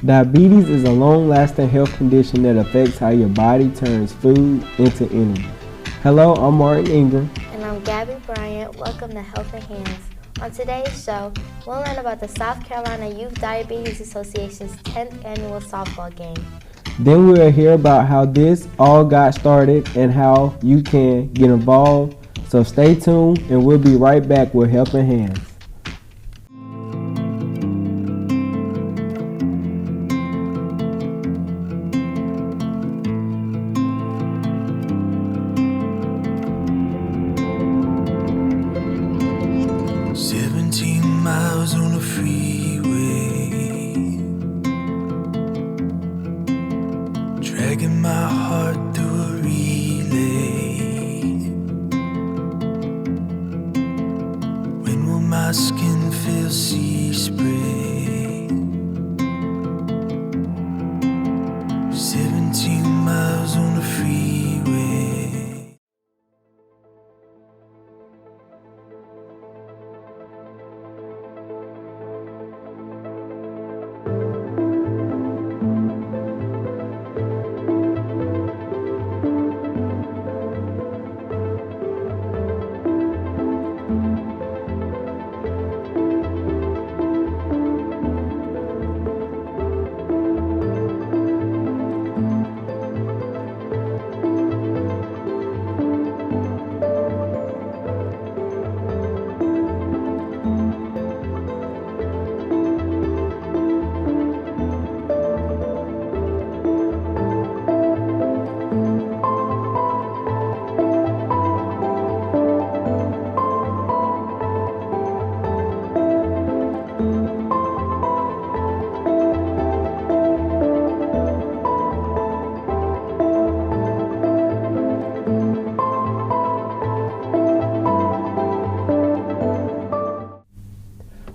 Diabetes is a long-lasting health condition that affects how your body turns food into energy. Hello, I'm Martin Ingram. And I'm Gabby Bryant. Welcome to Helping Hands. On today's show, we'll learn about the South Carolina Youth Diabetes Association's 10th annual softball game. Then we'll hear about how this all got started and how you can get involved. So stay tuned and we'll be right back with Helping Hands. Dragging my heart through a relay. When will my skin feel sea spray? 17 miles on the freeway.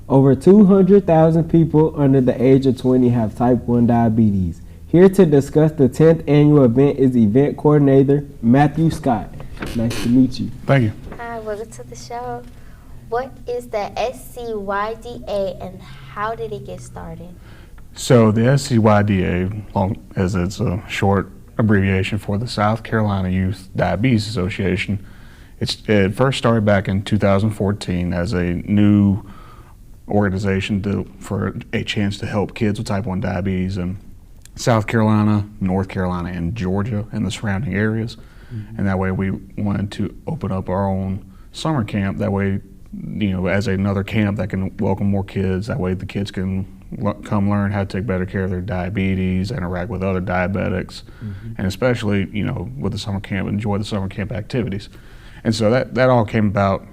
Over 200,000 people under the age of 20 have type 1 diabetes. Here to discuss the 10th annual event is event coordinator Matthew Scott. Nice to meet you. Thank you. Hi, welcome to the show. What is the SCYDA and how did it get started? So the SCYDA, as it's a short abbreviation for the South Carolina Youth Diabetes Association, it first started back in 2014 as a new organization for a chance to help kids with type 1 diabetes in South Carolina, North Carolina, and Georgia and the surrounding areas. Mm-hmm. And that way we wanted to open up our own summer camp. That way, as another camp that can welcome more kids. That way the kids can come learn how to take better care of their diabetes, interact with other diabetics, mm-hmm. and especially, with the summer camp, enjoy the summer camp activities. And so that all came about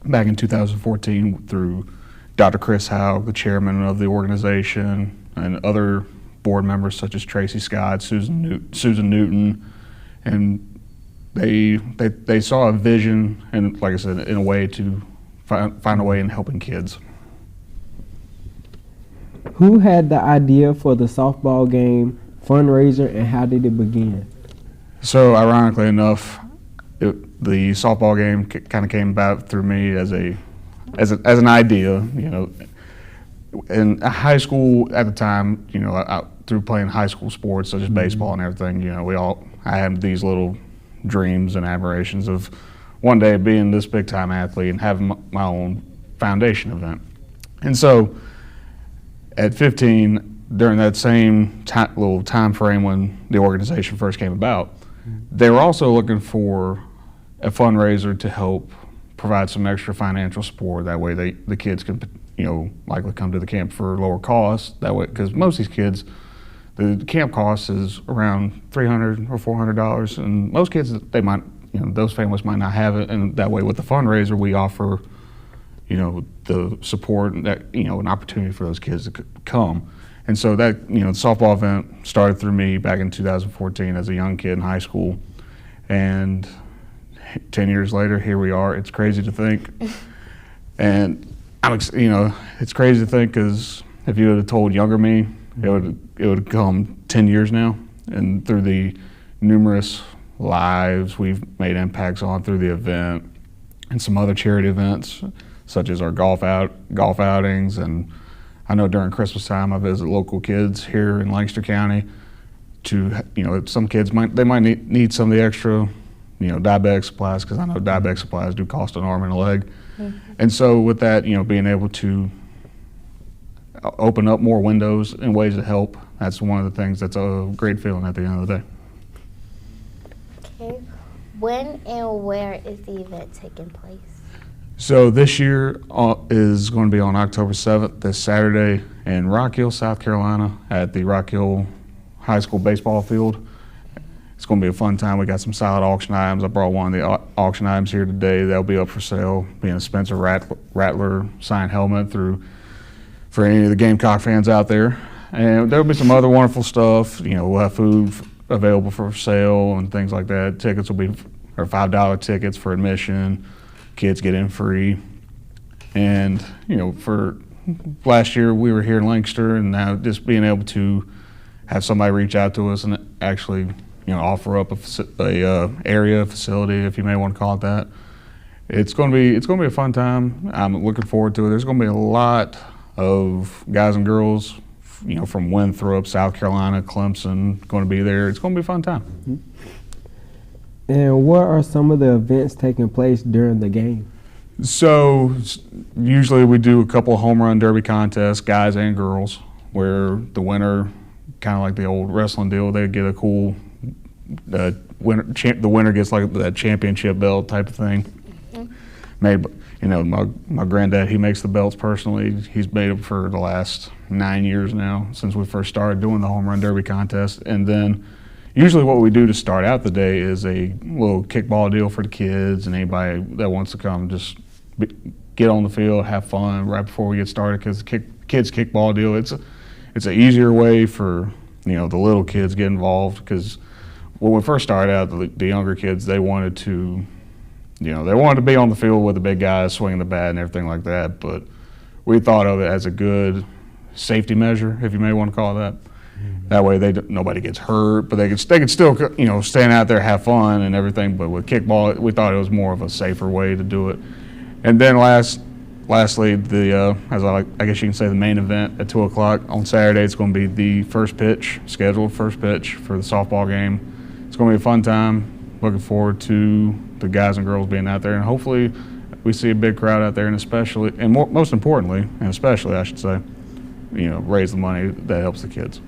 back in 2014 through Dr. Chris Howe, the chairman of the organization, and other board members such as Tracy Scott, Susan Newton, and they saw a vision and, like I said, in a way to find a way in helping kids. Who had the idea for the softball game fundraiser and how did it begin? So ironically enough, the softball game kind of came about through me as an idea, in high school at the time, through playing high school sports such as baseball and everything, I had these little dreams and aspirations of one day being this big time athlete and having my own foundation event. And so at 15, during that same little time frame when the organization first came about, they were also looking for a fundraiser to help provide some extra financial support. That way the kids can, likely come to the camp for lower costs. That way, because most of these kids, the camp cost is around $300 or $400, and most kids, they might, those families might not have it. And that way, with the fundraiser, we offer, the support and that, an opportunity for those kids to come. And so that, the softball event started through me back in 2014 as a young kid in high school, and 10 years later, here we are. It's crazy to think. And it's crazy to think because if you would have told younger me, it would come 10 years now. And through the numerous lives we've made impacts on through the event and some other charity events, such as our golf outings and I know during Christmas time I visit local kids here in Lancaster County to, some kids might need some of the extra, diabetic supplies, because I know diabetic supplies do cost an arm and a leg. And so with that, being able to open up more windows and ways to help, that's one of the things that's a great feeling at the end of the day. Okay. When and where is the event taking place? So this year is going to be on October 7th, this Saturday, in Rock Hill, South Carolina, at the Rock Hill High School baseball field. It's going to be a fun time. We got some solid auction items. I brought one of the auction items here today. They'll be up for sale, being a Spencer Rattler signed helmet for any of the Gamecock fans out there. And there'll be some other wonderful stuff. We'll have food available for sale and things like that. Tickets will be $5 tickets for admission. Kids get in free. And, for last year we were here in Lancaster, and now just being able to have somebody reach out to us and actually, offer up a area facility, if you may want to call it that. It's going to be a fun time. I'm looking forward to it. There's going to be a lot of guys and girls, from Winthrop, South Carolina, Clemson, going to be there. It's going to be a fun time. And what are some of the events taking place during the game? So usually we do a couple of home run derby contests, guys and girls, where the winner, kind of like the old wrestling deal, they get a cool the winner gets like that championship belt type of thing. Made, my granddad, he makes the belts personally. He's made them for the last 9 years now, since we first started doing the home run derby contest. And then usually what we do to start out the day is a little kickball deal for the kids, and anybody that wants to come just get on the field, have fun right before we get started, because kids kickball deal, it's an easier way for the little kids get involved, because when we first started out, the younger kids, they wanted to be on the field with the big guys swinging the bat and everything like that, but we thought of it as a good safety measure, if you may want to call it that. That way nobody gets hurt, but they could still stand out there, have fun and everything. But with kickball, we thought it was more of a safer way to do it. And then lastly, I guess you can say the main event at 2:00 on Saturday. It's going to be the scheduled first pitch for the softball game. It's going to be a fun time. Looking forward to the guys and girls being out there, and hopefully we see a big crowd out there, and most importantly, I should say, raise the money that helps the kids.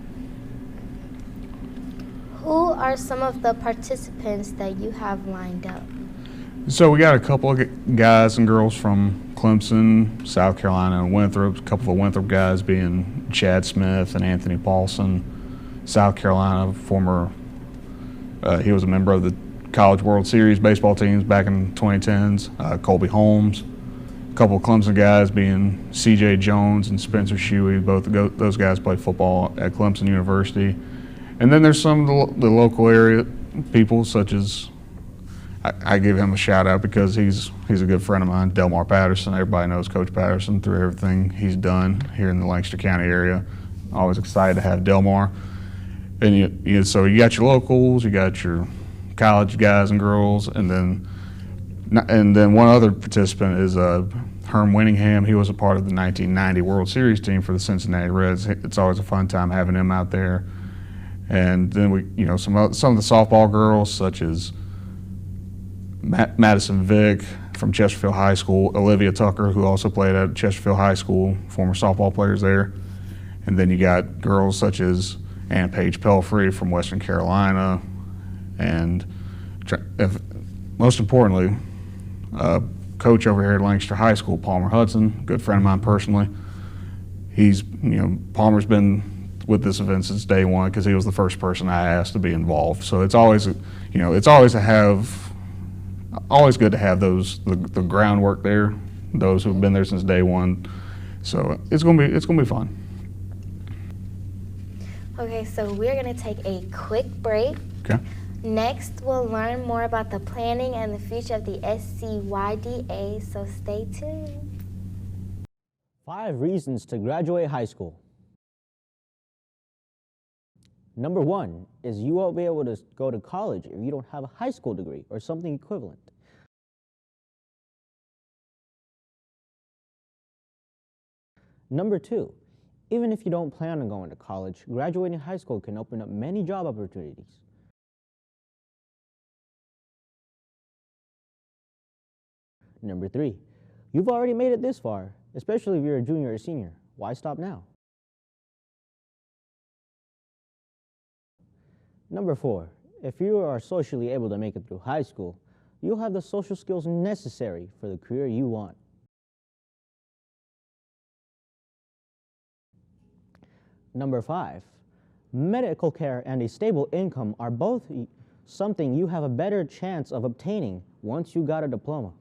Who are some of the participants that you have lined up? So we got a couple of guys and girls from Clemson, South Carolina, and Winthrop. A couple of Winthrop guys being Chad Smith and Anthony Paulson. South Carolina, he was a member of the College World Series baseball teams back in 2010s. Colby Holmes. A couple of Clemson guys being C.J. Jones and Spencer Shuey. Both those guys play football at Clemson University. And then there's some of the local area people, such as, I give him a shout out because he's a good friend of mine, Delmar Patterson. Everybody knows Coach Patterson through everything he's done here in the Lancaster County area. Always excited to have Delmar. And so you got your locals, you got your college guys and girls, and then one other participant is Herm Winningham. He was a part of the 1990 World Series team for the Cincinnati Reds. It's always a fun time having him out there. And then some of the softball girls, such as Madison Vick from Chesterfield High School, Olivia Tucker, who also played at Chesterfield High School, former softball players there. And then you got girls such as Ann Paige Pelfrey from Western Carolina, and most importantly, coach over here at Lancaster High School, Palmer Hudson, good friend of mine personally. Palmer's been with this event since day one because he was the first person I asked to be involved. So it's always, always good to have the groundwork there, those who've been there since day one. So it's gonna be fun. Okay, so we're gonna take a quick break. Okay. Next, we'll learn more about the planning and the future of the SCYDA, so stay tuned. 5 reasons to graduate high school. Number 1 is you won't be able to go to college if you don't have a high school degree or something equivalent. Number 2, Even if you don't plan on going to college, graduating high school can open up many job opportunities. Number 3, you've already made it this far, especially if you're a junior or senior. Why stop now? Number 4, if you are socially able to make it through high school, you'll have the social skills necessary for the career you want. Number 5, medical care and a stable income are both something you have a better chance of obtaining once you got a diploma.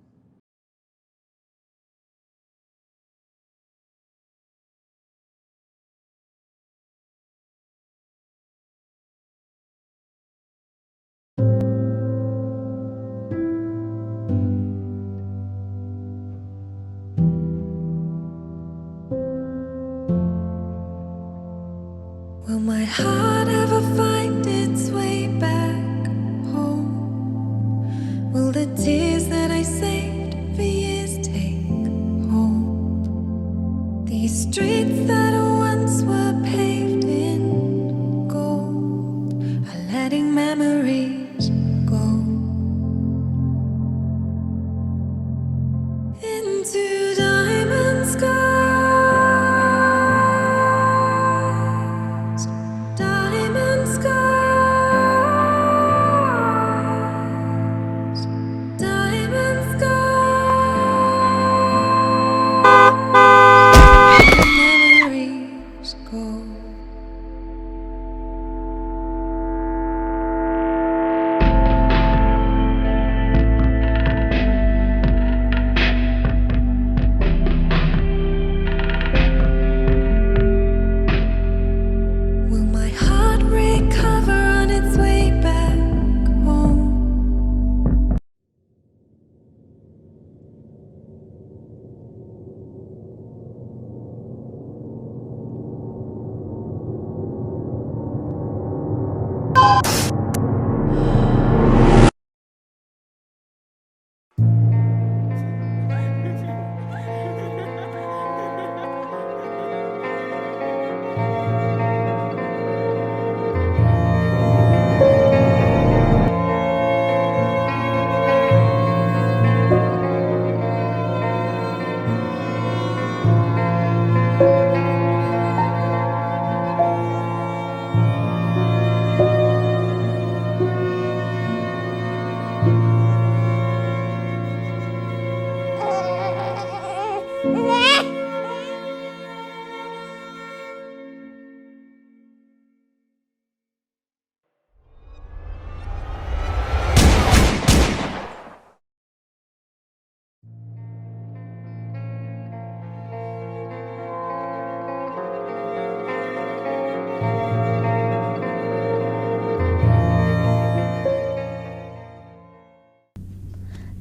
Will my heart ever find its way back home? Will the tears that I saved for years take hold? These streets that once were paved in gold are letting memories go into diamond skies. Diamond skies, diamond skies, memories go. Will my heart recover on its way back home?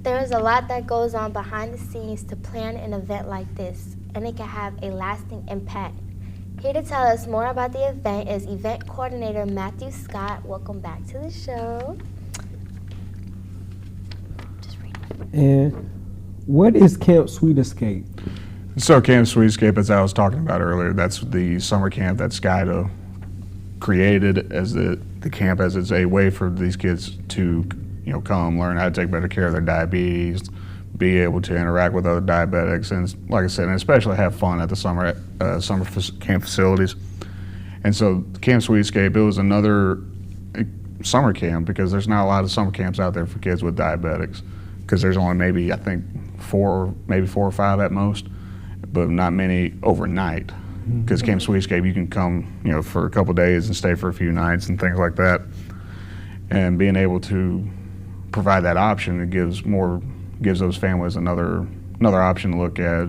There is a lot that goes on behind the scenes to plan an event like this, and it can have a lasting impact. Here to tell us more about the event is event coordinator Matthew Scott. Welcome back to the show. Just read. And what is Camp Sweet Escape? So Camp Sweet Escape, as I was talking about earlier, that's the summer camp that SCYDA created as the camp, as it's a way for these kids to come learn how to take better care of their diabetes, be able to interact with other diabetics, and like I said, and especially have fun at the summer camp facilities. And so Camp Sweet Escape, it was another summer camp because there's not a lot of summer camps out there for kids with diabetics, because there's only maybe, I think, 4 or 5 at most, but not many overnight. Because Camp Sweet Escape, you can come for a couple days and stay for a few nights and things like that. And being able to provide that option, it gives those families another option to look at.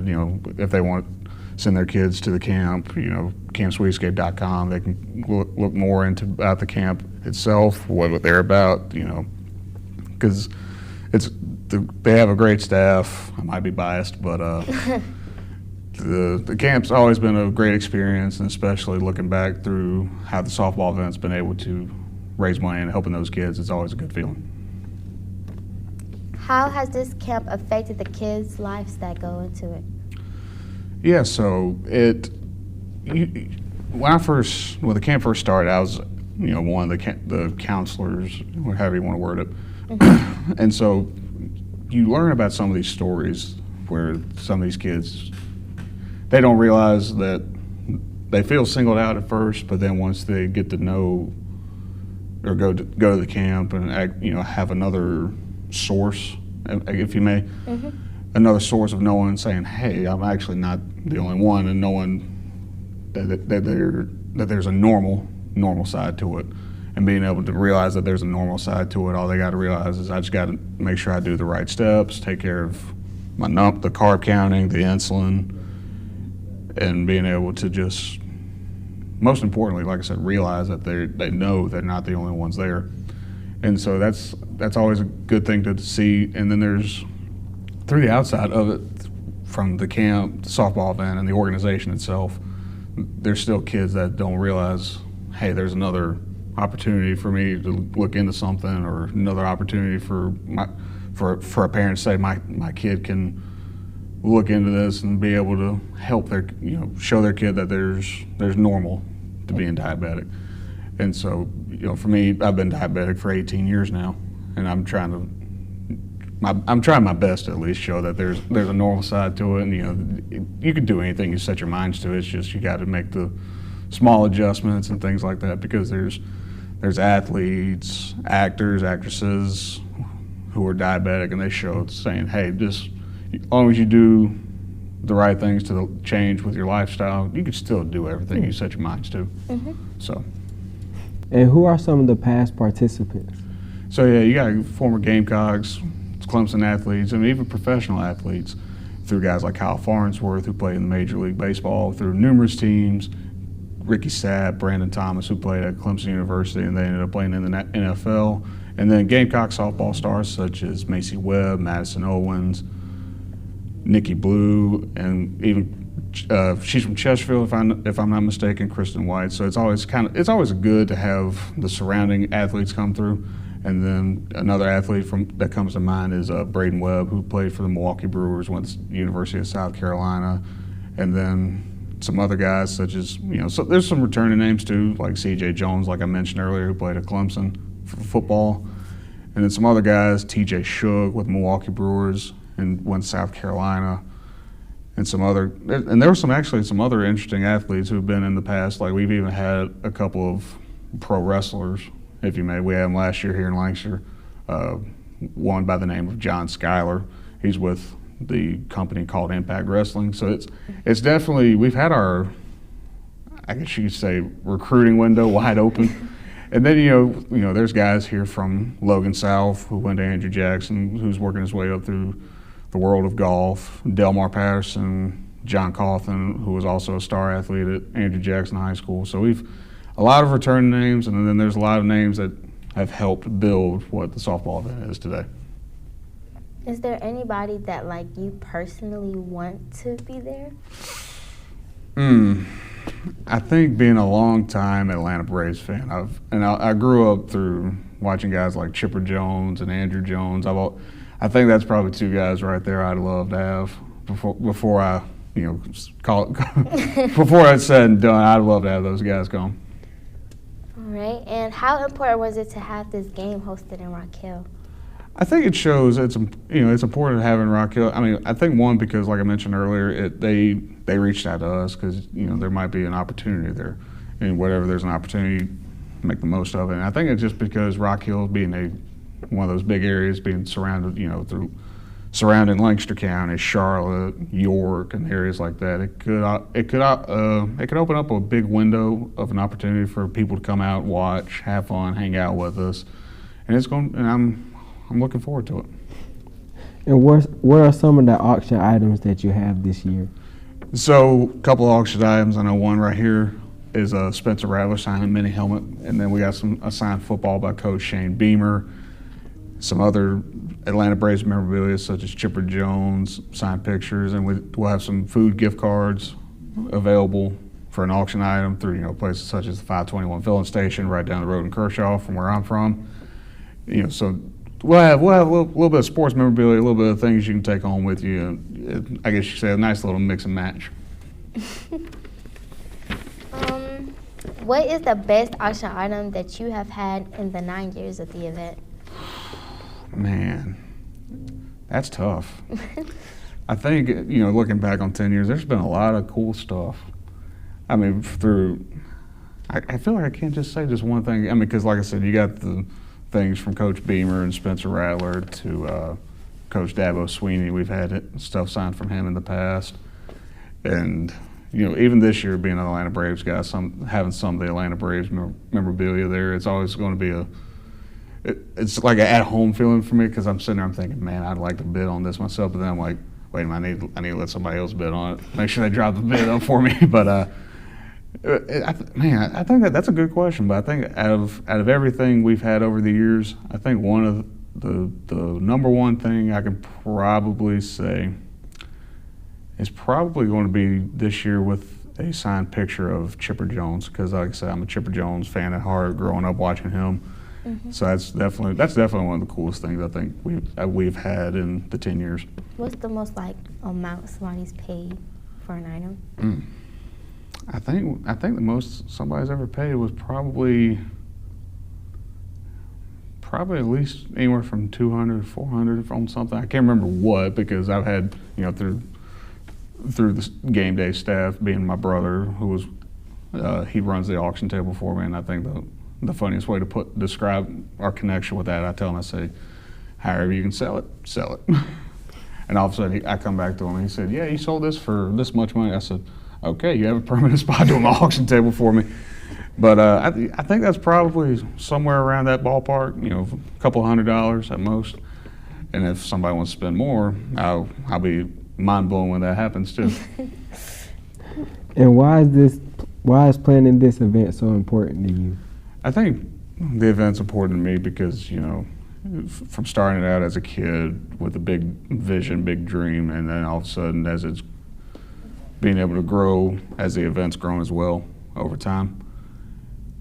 If they want to send their kids to the camp, campsweetescape.com, they can look more about the camp itself, what they're about, because they have a great staff. I might be biased, but the camp's always been a great experience, and especially looking back through how the softball event's been able to raise money and helping those kids, it's always a good feeling. How has this camp affected the kids' lives that go into it? Yeah, so when the camp first started, I was, one of the counselors, or however you want to word it. And so you learn about some of these stories where some of these kids, they don't realize that they feel singled out at first, but then once they get to know or go to the camp and have another source, if you may, another source of knowing, saying, hey, I'm actually not the only one, and knowing that there's a normal side to it, and being able to realize that there's a normal side to it. All they got to realize is I just got to make sure I do the right steps, take care of the carb counting, the insulin, and being able to just, most importantly, like I said, realize that they know they're not the only ones there. And so that's always a good thing to see. And then there's, through the outside of it, from the camp, the softball event, and the organization itself, there's still kids that don't realize, hey, there's another opportunity for me to look into something, or another opportunity for a parent to say my kid can look into this and be able to help show their kid that there's normal to being diabetic. And so, for me, I've been diabetic for 18 years now, and I'm trying my best to at least show that there's a normal side to it. And you can do anything you set your minds to. It's just you got to make the small adjustments and things like that, because there's athletes, actors, actresses who are diabetic, and they show saying, hey, just as long as you do the right things to change with your lifestyle, you can still do everything you set your minds to. So. And who are some of the past participants? So yeah, you got former Gamecocks, Clemson athletes, and even professional athletes, through guys like Kyle Farnsworth, who played in the Major League Baseball, through numerous teams, Ricky Sapp, Brandon Thomas, who played at Clemson University, and they ended up playing in the NFL. And then Gamecock softball stars such as Macy Webb, Madison Owens, Nikki Blue, and even she's from Chesterfield, if I'm not mistaken, Kristen White. So it's always good to have the surrounding athletes come through. And then another athlete that comes to mind is Braden Webb, who played for the Milwaukee Brewers, went to the University of South Carolina, and then some other guys such as, so there's some returning names too, like C.J. Jones, like I mentioned earlier, who played at Clemson for football, and then some other guys, T.J. Shug with Milwaukee Brewers and went to South Carolina, and there were some other interesting athletes who've been in the past. Like we've even had a couple of pro wrestlers, if you may. We had him last year here in Lancaster, one by the name of John Schuyler. He's with the company called Impact Wrestling. So it's definitely, we've had our, I guess you could say, recruiting window wide open. And then, there's guys here from Logan South who went to Andrew Jackson, who's working his way up through the world of golf, Delmar Patterson, John Cawthon, who was also a star athlete at Andrew Jackson High School. So we've a lot of return names, and then there's a lot of names that have helped build what the softball event is today. Is there anybody that you personally want to be there? I think being a long-time Atlanta Braves fan, I grew up through watching guys like Chipper Jones and Andrew Jones. I think that's probably two guys right there I'd love to have before I, call it before it's said and done. I'd love to have those guys come. All right, and how important was it to have this game hosted in Rock Hill? I think it shows it's important to have in Rock Hill. I mean, I think one, because like I mentioned earlier, they reached out to us because there might be an opportunity there, and whatever there's an opportunity, make the most of it. And I think it's just because Rock Hill being one of those big areas, being surrounded through surrounding Lancaster County, Charlotte, York, and areas like that, it could open up a big window of an opportunity for people to come out, watch, have fun, hang out with us, and I'm looking forward to it. And what are some of the auction items that you have this year? So a couple of auction items. I know one right here is a Spencer Rattler signed mini helmet, and then we got a signed football by Coach Shane Beamer, some other Atlanta Braves memorabilia such as Chipper Jones, signed pictures, and we'll have some food gift cards available for an auction item through places such as the 521 filling station right down the road in Kershaw from where I'm from. So we'll have a little bit of sports memorabilia, a little bit of things you can take home with you. I guess you could say a nice little mix and match. What is the best auction item that you have had in the 9 years of the event? Man, that's tough. I think, looking back on 10 years, there's been a lot of cool stuff. I mean, I feel like I can't just say just one thing. I mean, because like I said, you got the things from Coach Beamer and Spencer Rattler to Coach Dabo Sweeney. We've had stuff signed from him in the past. And, even this year being an Atlanta Braves guy, having some of the Atlanta Braves memorabilia there, it's always going to be it's like an at-home feeling for me, because I'm sitting there, I'm thinking, man, I'd like to bid on this myself, but then I'm like, wait a minute, I need to let somebody else bid on it. Make sure they drop the bid up for me. But I think that's a good question. But I think out of everything we've had over the years, I think one of the number one thing I can probably say is probably going to be this year with a signed picture of Chipper Jones, because like I said, I'm a Chipper Jones fan at heart, growing up watching him. Mm-hmm. So that's definitely one of the coolest things I think we've had in the 10 years. What's the most amount somebody's paid for an item? I think the most somebody's ever paid was probably at least anywhere from $200 to $400 on something. I can't remember what, because I've had through the game day staff, being my brother, who was he runs the auction table for me, and I think the funniest way to describe our connection with that, I tell him, I say, however you can sell it, sell it. And all of a sudden I come back to him and he said, yeah, you sold this for this much money. I said, okay, you have a permanent spot on the auction table for me. But I think that's probably somewhere around that ballpark, a couple $100 at most. And if somebody wants to spend more, I'll be mind blown when that happens too. And why is planning this event so important to you? I think the event's important to me because, from starting out as a kid with a big vision, big dream, and then all of a sudden as it's being able to grow, as the event's grown as well over time,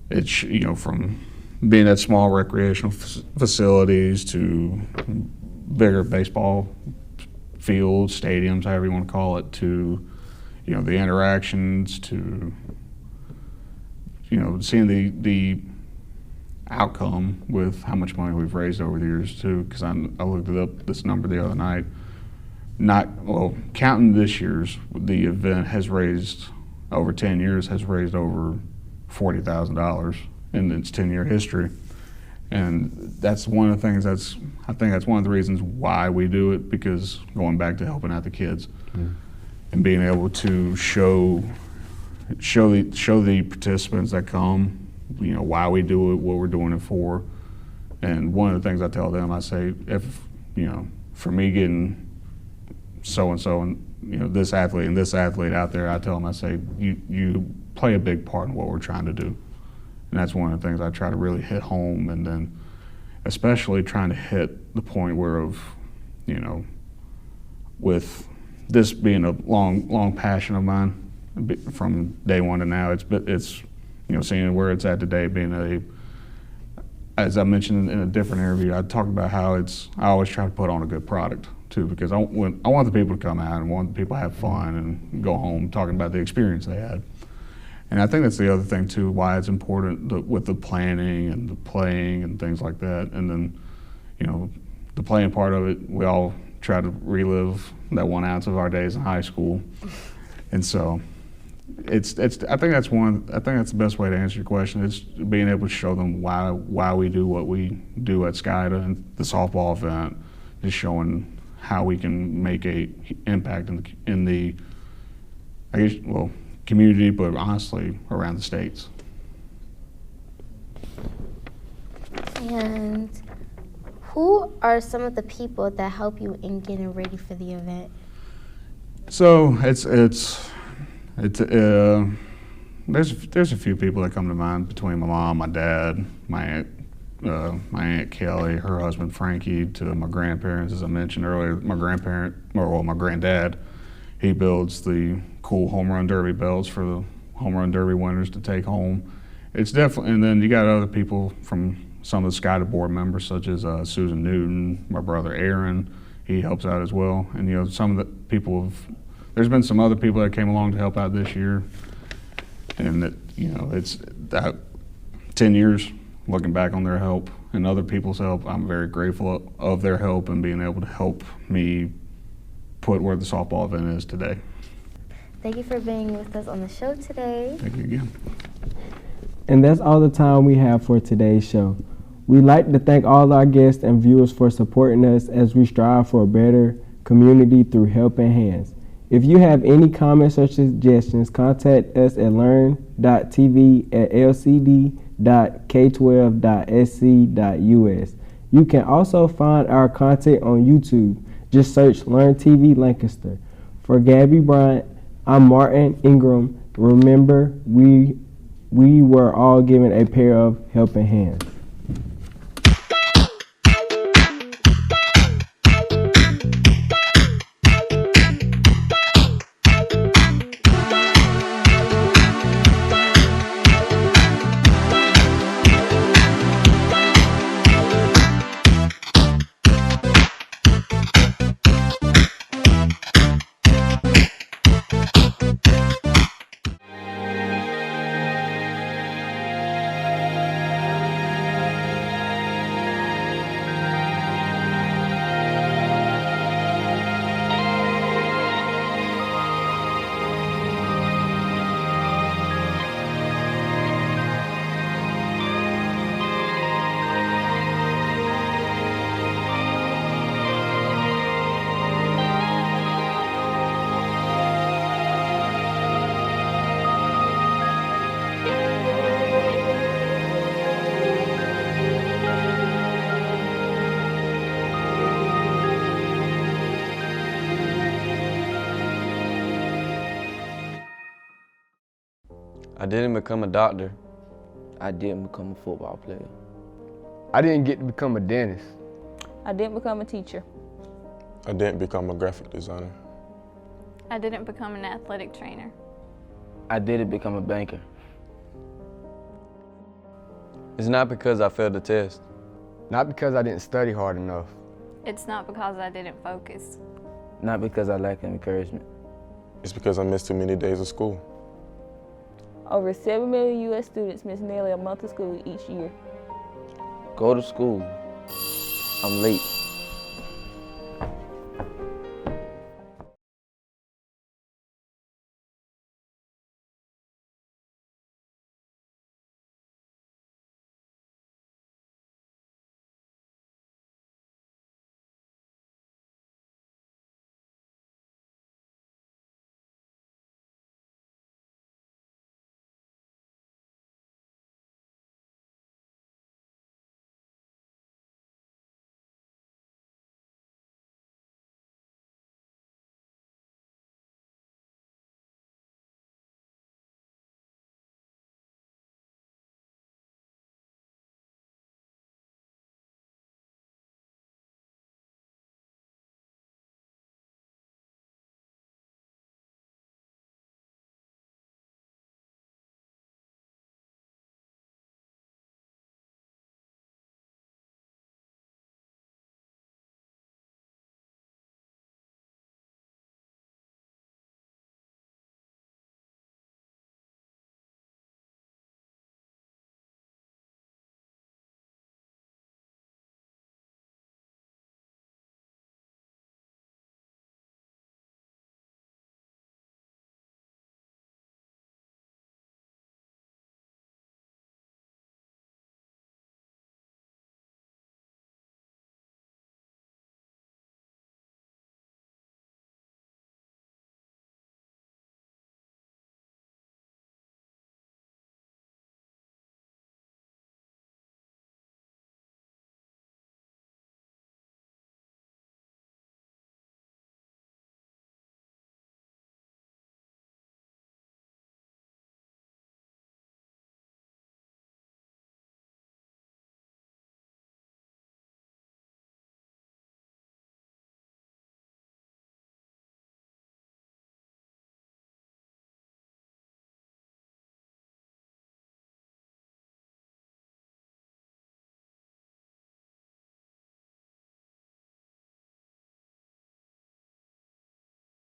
it's, from being at small recreational facilities to bigger baseball fields, stadiums, however you want to call it, to, the interactions, to, seeing the outcome with how much money we've raised over the years too, because I looked it up, this number the other night. Counting this year's, the event has raised, over 10 years, has raised over $40,000 in its 10-year history. And that's one of the things I think that's one of the reasons why we do it, because going back to helping out the kids and being able to show the participants that come, why we do it, what we're doing it for. And one of the things I tell them, I say, if, for me getting so-and-so and, this athlete out there, I tell them, I say, you play a big part in what we're trying to do. And that's one of the things I try to really hit home, and then especially trying to hit the point where with this being a long passion of mine from day one to now, it's seeing where it's at today, being as I mentioned in a different interview, I talked about how I always try to put on a good product too, because I want the people to come out and want the people to have fun and go home talking about the experience they had. And I think that's the other thing too, why it's important with the planning and the playing and things like that. And then, the playing part of it, we all try to relive that 1 ounce of our days in high school. And so I think that's the best way to answer your question, is being able to show them why we do what we do at SCYDA and the softball event, just showing how we can make a impact in the community, but honestly around the states. And who are some of the people that help you in getting ready for the event? So there's a few people that come to mind, between my mom, my dad, my aunt Kelly, her husband Frankie, to my grandparents. As I mentioned earlier, my granddad, he builds the cool home run derby belts for the home run derby winners to take home. It's definitely, and then you got other people from some of the SCYDA board members, such as Susan Newton, my brother Aaron, he helps out as well. And some of the people there's been some other people that came along to help out this year. And that, it's that 10 years looking back on their help and other people's help, I'm very grateful of their help and being able to help me put where the softball event is today. Thank you for being with us on the show today. Thank you again. And that's all the time we have for today's show. We'd like to thank all our guests and viewers for supporting us as we strive for a better community through helping hands. If you have any comments or suggestions, contact us at learn.tv@lcd.k12.sc.us. You can also find our content on YouTube. Just search Learn TV Lancaster. For Gabby Bryant, I'm Martin Ingram. Remember, we were all given a pair of helping hands. I didn't become a doctor. I didn't become a football player. I didn't get to become a dentist. I didn't become a teacher. I didn't become a graphic designer. I didn't become an athletic trainer. I didn't become a banker. It's not because I failed the test. Not because I didn't study hard enough. It's not because I didn't focus. Not because I lack encouragement. It's because I missed too many days of school. Over 7 million U.S. students miss nearly a month of school each year. Go to school. I'm late.